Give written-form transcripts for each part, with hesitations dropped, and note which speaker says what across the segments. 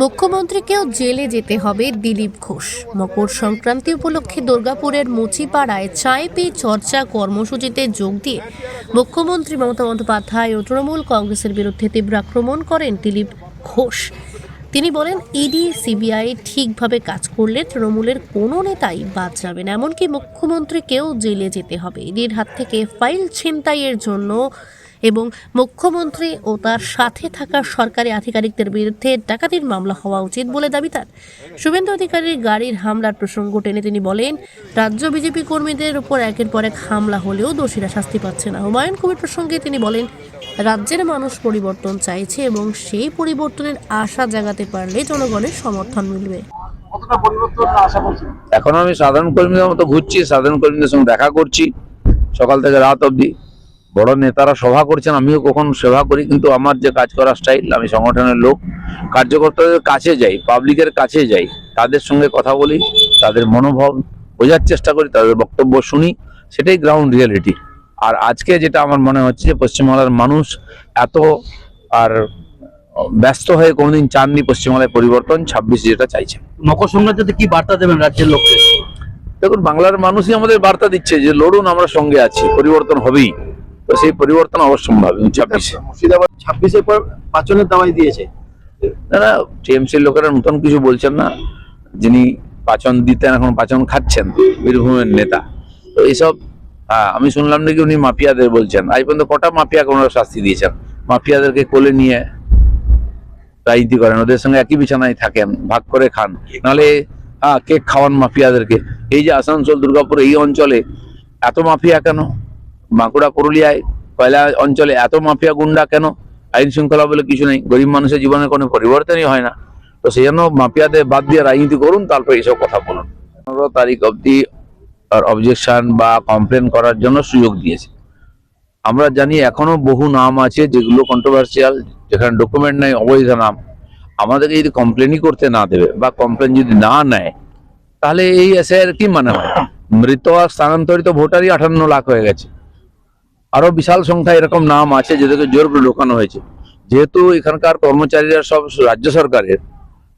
Speaker 1: মুখ্যমন্ত্রীকেও জেলে যেতে হবে দিলীপ ঘোষ। মকর সংক্রান্তি উপলক্ষে দুর্গাপুরের মুচিপাড়ায় চায় পে চর্চা কর্মসূচিতে যোগ দিয়ে মুখ্যমন্ত্রী মমতা বন্দ্যোপাধ্যায় ও তৃণমূল কংগ্রেসের বিরুদ্ধে তীব্র আক্রমণ করেন দিলীপ ঘোষ। তিনি বলেন, ইডি সিবিআই ঠিকভাবে কাজ করলে তৃণমূলের কোনো নেতাই বাদ যাবে না, এমনকি মুখ্যমন্ত্রীকেও জেলে যেতে হবে ইডির হাত থেকে ফাইল ছিনতাইয়ের জন্য, এবং মুখ্যমন্ত্রী ও তার সাথে থাকা সরকারি আধিকারিকদের বিরুদ্ধে ডাকাতির মামলা হওয়া উচিত বলে দাবি তার। শুভেন্দু অধিকারীর গাড়ির হামলার প্রসঙ্গ টেনে তিনি বলেন, রাজ্য বিজেপি কর্মীদের উপর একের পর এক হামলা হলেও দোষীরা শাস্তি পাচ্ছে না। হুমায়ুন কবির প্রসঙ্গে তিনি বলেন, রাজ্যের মানুষ পরিবর্তন চাইছে এবং সেই পরিবর্তনের আশা জাগাতে পারলে জনগণের সমর্থন মিলবে।
Speaker 2: এখন আমি সাধারণ কর্মীদের মতো ঘুরছি, সাধারণ কর্মীদের সঙ্গে দেখা করছি সকাল থেকে রাত অবধি। বড় নেতারা সভা করছেন, আমিও কখন সেবা করি, কিন্তু আমার যে কাজ করার স্টাইল, আমি সংগঠনের লোক, কার্যকর্তাদের কাছে যাই, পাবলিকের কাছে যাই, তাদের সঙ্গে কথা বলি, তাদের মনোভাব বোঝার চেষ্টা করি, তাদের বক্তব্য শুনি, সেটাই গ্রাউন্ড রিয়েলিটি। আর আজকে যেটা আমার মনে হচ্ছে যে পশ্চিমবাংলার মানুষ এত আর ব্যস্ত হয়ে কোনোদিন চাননি পশ্চিমবাংলায় পরিবর্তন, 26 যেটা চাইছে।
Speaker 3: মকর সংক্রান্তিতে কি বার্তা দেবেন রাজ্যের লোককে?
Speaker 2: দেখুন, বাংলার মানুষই আমাদের বার্তা দিচ্ছে যে লড়ুন, আমরা সঙ্গে আছি, পরিবর্তন হবেই। তো সেই পরিবর্তন অবশ্যম্ভাবী।
Speaker 3: 26-এর পর পাচনের দাওয়াই দিয়েছে।
Speaker 2: না, টিএমসির লোকেরা নতুন কিছু বলছেন না। যিনি পাচন দিতেন এখন পাচন খাচ্ছেন, বীরভূমের নেতা। তো এইসব আমি শুনলাম নাকি উনি মাফিয়াদের বলছেন। আজ পর্যন্ত কটা মাফিয়াকে ওনারা শাস্তি দিয়েছেন? মাফিয়াদেরকে কোলে নিয়ে রাজনীতি করেন, ওদের সঙ্গে একই বিছানায় থাকেন, ভাগ করে খান, নাহলে কেক খাওয়ান মাফিয়াদেরকে। এই যে আসানসোল, দুর্গাপুর এই অঞ্চলে এত মাফিয়া কেন? বাঁকুড়া, পুরুলিয়ায়, কয়লা অঞ্চলে এত মাফিয়া গুন্ডা কেন? আইন শৃঙ্খলা বলে কিছু নেই, গরিব মানুষের জীবনে কোনো পরিবর্তনই হয় না। তো সেই জন্য মাফিয়াদের বাদ দিয়ে রাজনীতি করুন, তারপর এইসব কথা বলুন। 15 তারিখ অবধি অবজেকশন বা কমপ্লেন করার জন্য সুযোগ দিয়েছে। আমরা জানি এখনো বহু নাম আছে যেগুলো কন্ট্রোভার্সিয়াল, যেখানে ডকুমেন্ট নাই, অবৈধ নাম। আমাদেরকে যদি কমপ্লেনই করতে না দেবে বা কমপ্লেন যদি না নেয়, তাহলে এই এসআইআর কি মানে হয়? মৃত আর স্থানান্তরিত ভোটারই 58 লাখ হয়ে গেছে। আরো বিশাল সংখ্যা এরকম নাম আছে যাদেরকে জোর করে ঢোকানো হয়েছে। যেহেতু এখানকার কর্মচারীরা সব রাজ্য সরকারের,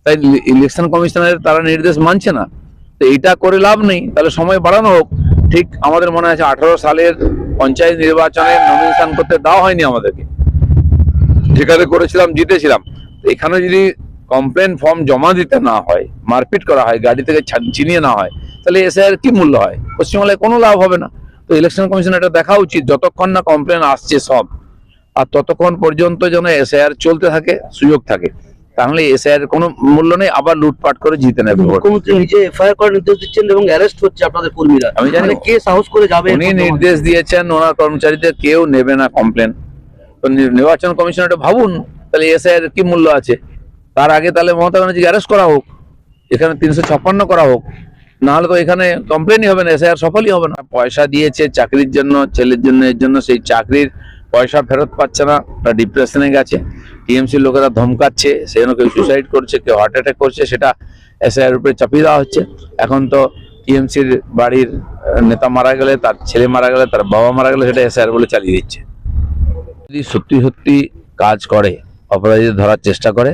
Speaker 2: তাই ইলেকশন কমিশনের তারা নির্দেশ মানছে না। তো এইটা করে লাভ নেই, তাহলে সময় বাড়ানো হোক। ঠিক আমাদের মনে আছে 18 সালের পঞ্চায়েত নির্বাচনে নমিনেশন করতে দেওয়া হয়নি আমাদেরকে, যেখানে করেছিলাম জিতেছিলাম। এখানে যদি কমপ্লেন ফর্ম জমা দিতে না হয়, মারপিট করা হয়, গাড়ি থেকে ছিনিয়ে না হয়, তাহলে এসআইআর কি মূল্য হয়? পশ্চিমবাংলায় কোনো লাভ হবে না। তো ইলেকশন কমিশন এটা দেখা উচিত, যতক্ষণ না কমপ্লেন আসছে সব, আর ততক্ষণ পর্যন্ত যেন এসআইআর চলতে থাকে, সুযোগ থাকে। তাহলে এসআইআর কোনো মূল্য নেই, আবার লুটপাট করে জিতে নেবে।
Speaker 3: মুখ্যমন্ত্রী নিজে এফআইআর করার নির্দেশ দিচ্ছেন এবং অ্যারেস্ট হচ্ছে আপনাদের কর্মীরা।
Speaker 2: আমি জানি
Speaker 3: কে সাহস করে যাবে?
Speaker 2: উনি নির্দেশ দিয়েছেন, ওনার কর্মচারীদের কেউ নেবে না কমপ্লেন। তো নির্বাচন কমিশন এটা ভাবুন, তাহলে এসআইআর কি মূল্য আছে? তার আগে তাহলে মমতা ব্যানার্জিকে অ্যারেস্ট করা হোক, এখানে 356 করা হোক, নাহলে তো এখানে কমপ্লেনই হবে না, এসআইআর সফলই হবে না। পয়সা দিয়েছে চাকরির জন্য, ছেলের জন্য, এর জন্য, সেই চাকরির পয়সা ফেরত পাচ্ছে না, ডিপ্রেশনে গেছে। টিএমসির লোকেরা ধমকাচ্ছে, সেজন্য কেউ সুসাইড করছে, কেউ হার্ট অ্যাটাক করছে, সেটা এসআইআর উপরে চাপিয়ে দেওয়া হচ্ছে। এখন তো টিএমসির বাড়ির নেতা মারা গেলে, তার ছেলে মারা গেলে, তার বাবা মারা গেলে, সেটা এসআইআর বলে চালিয়ে দিচ্ছে। যদি সত্যি সত্যি কাজ করে, অপরাধীদের ধরার চেষ্টা করে,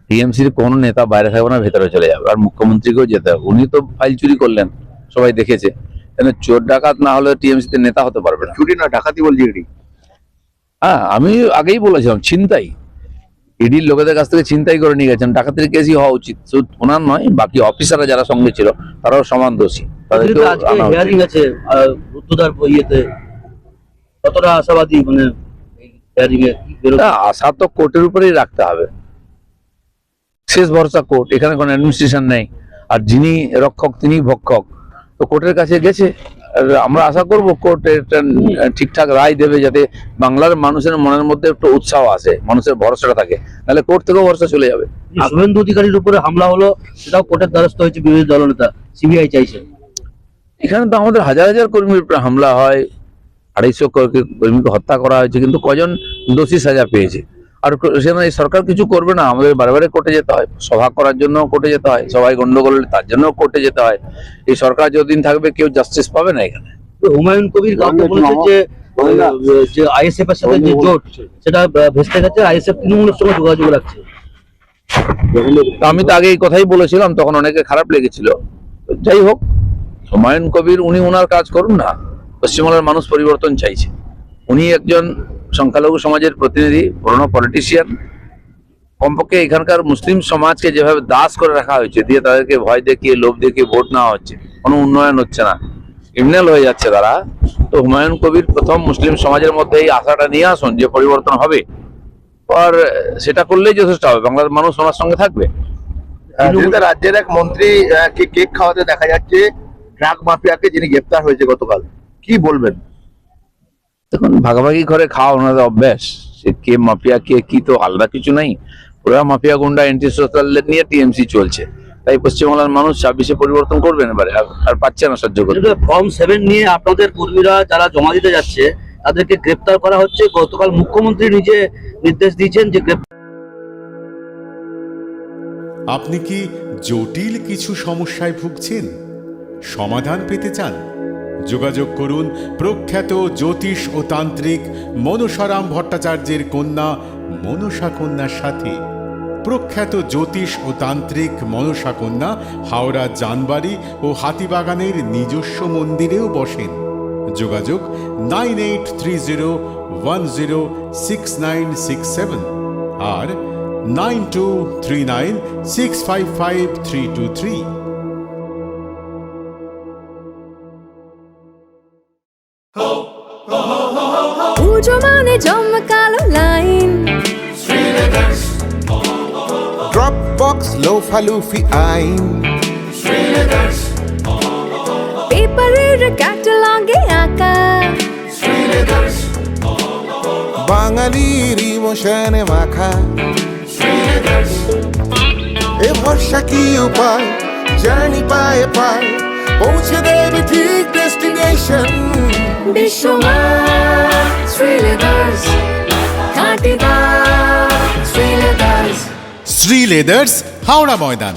Speaker 2: টিএমসির কোনো নেতা বাইরে থাকবে না, ভেতরে চলে যাবে। আর মুখ্যমন্ত্রীকেও যেতে হবে। উনি তো ফাইল চুরি করলেন, সবাই দেখেছে। চোর ডাকাত না হলে টিএমসিতে নেতা হতে পারবে না।
Speaker 3: চুরি না, ডাকাতি বলছি।
Speaker 2: আমি আগেই বলেছিলাম, ছিনতাই। ইডির লোকেদের কাছ থেকে ছিনতাই করে নিয়ে গেছেন, ডাকাতির কেসই হওয়া উচিত। শুধু ওনার নয়, বাকি অফিসাররা যারা সঙ্গে ছিল তারাও সমান দোষী।
Speaker 3: কতটা আশাবাদী? মানে
Speaker 2: আশা তো কোর্টের উপরেই রাখতে হবে, শেষ ভরসা কোর্ট। এখানে কোনো অ্যাডমিনিস্ট্রেশন নেই, আর যিনি রক্ষক তিনি ভক্ষক। তো কোর্টের কাছে গেছে, আমরা আশা করব কোর্ট একটা ঠিকঠাক রায় দেবে, যাতে বাংলার মানুষের মনের মধ্যে একটু উৎসাহ আসে, মানুষের ভরসাটা থাকে। নাহলে কোর্ট থেকেও ভরসা চলে যাবে।
Speaker 3: শুভেন্দু অধিকারীর উপরে হামলা হলো, সেটাও কোর্টের দ্বারস্থ হয়েছে বিরোধী দলনেতা, সিবিআই চাইছে।
Speaker 2: এখানে তো আমাদের হাজার হাজার কর্মীর উপরে হামলা হয়, 250 কর্মীকে হত্যা করা হয়েছে, কিন্তু কজন দোষী সাজা পেয়েছে? আর সেখানে সরকার কিছু করবে না, আমাদের বারে কোর্টে যেতে হয়, সভা করার জন্য কোর্টে যেতে হয়, সবাই গন্ডগোল তার জন্য কোর্টে যেতে হয়। এই সরকার যতদিন থাকবে কেউ জাস্টিস পাবে না এখানে।
Speaker 3: হুমায়ুন কবির যে আইএসএফ এর সাথে যে জোট, সেটা ভেস্তে গেছে। আইএসএফ তৃণমূলের সঙ্গে যোগাযোগ রাখছে।
Speaker 2: তো আমি তো আগে এই কথাই বলেছিলাম, তখন অনেকে খারাপ লেগেছিল। তো যাই হোক, হুমায়ুন কবির উনি ওনার কাজ করুন না। পশ্চিমবাংলার মানুষ পরিবর্তন চাইছে। উনি একজন সংখ্যালঘু সমাজের প্রতিনিধি, পুরনো পলিটিশিয়ান। কমপক্ষে এখানকার মুসলিম সমাজকে যেভাবে দাস করে রাখা হয়েছে, দিয়ে তাদেরকে ভয় দেখিয়ে, লোভ দেখিয়ে ভোট নেওয়া হচ্ছে, কোনো উন্নয়ন হচ্ছে না, ক্রিমিনাল হয়ে যাচ্ছে তারা। তো হুমায়ুন কবির প্রথম মুসলিম সমাজের মধ্যে এই আশাটা নিয়ে আসুন যে পরিবর্তন হবে, আর সেটা করলেই যথেষ্ট হবে। বাংলার মানুষ ওনার সঙ্গে থাকবে।
Speaker 4: দিল্লিতে রাজ্যের এক মন্ত্রী কে কেক খাওয়াতে দেখা যাচ্ছে ড্রাগ মাফিয়াকে, যিনি গ্রেপ্তার হয়েছে গতকাল। কি বলবেন?
Speaker 2: দেখুন, ভাগাভাগি করে খাওয়া ওনাদের অভ্যাস। সে কে মাফিয়া কে কি তো আলাদা কিছু নাই। পুরা মাফিয়া গুন্ডা এন্টি সোশ্যালদের নিয়ে টিএমসি চলছে। তাই পশ্চিমবাংলার মানুষ 26-এ পরিবর্তন করবেন এবারে, আর পাচ্ছে না সহ্য করতে।
Speaker 3: ফর্ম 7 নিয়ে আপনাদের কর্মীরা যারা জমা দিতে যাচ্ছে তাদেরকে গ্রেপ্তার করা হচ্ছে। গতকাল মুখ্যমন্ত্রী নিজে নির্দেশ দিয়েছেন যে
Speaker 5: আপনি কি জটিল কিছু সমস্যায় ভুগছেন, সমাধান পেতে চান? যোগাযোগ করুন প্রখ্যাত জ্যোতিষ ও তান্ত্রিক মনসারাম ভট্টাচার্যের কন্যা মনসা কন্যার সাথে। প্রখ্যাত জ্যোতিষ ও তান্ত্রিক মনসা কন্যা হাওড়া জানবাড়ি ও হাতিবাগানের নিজস্ব মন্দিরেও বসেন। যোগাযোগ 9830106967 আর 9239655323।
Speaker 6: পুজো মানে জমকালো লাইন,
Speaker 7: Dropbox লোফা লুফি আইন,
Speaker 6: পেপারের ক্যাটালগে আঁকা,
Speaker 7: বাঙালির ইমোশনে মাখা। এ ভরসা কি উপায়, জার্নি পায়ে পায় পৌঁছে দেবে ঠিক ডেস্টিনেশন।
Speaker 6: বিশ্বমান শ্রীলেদার্স, খাঁটি দাম শ্রীলেদার্স।
Speaker 5: শ্রী লেদার্স, হাওড়া ময়দান।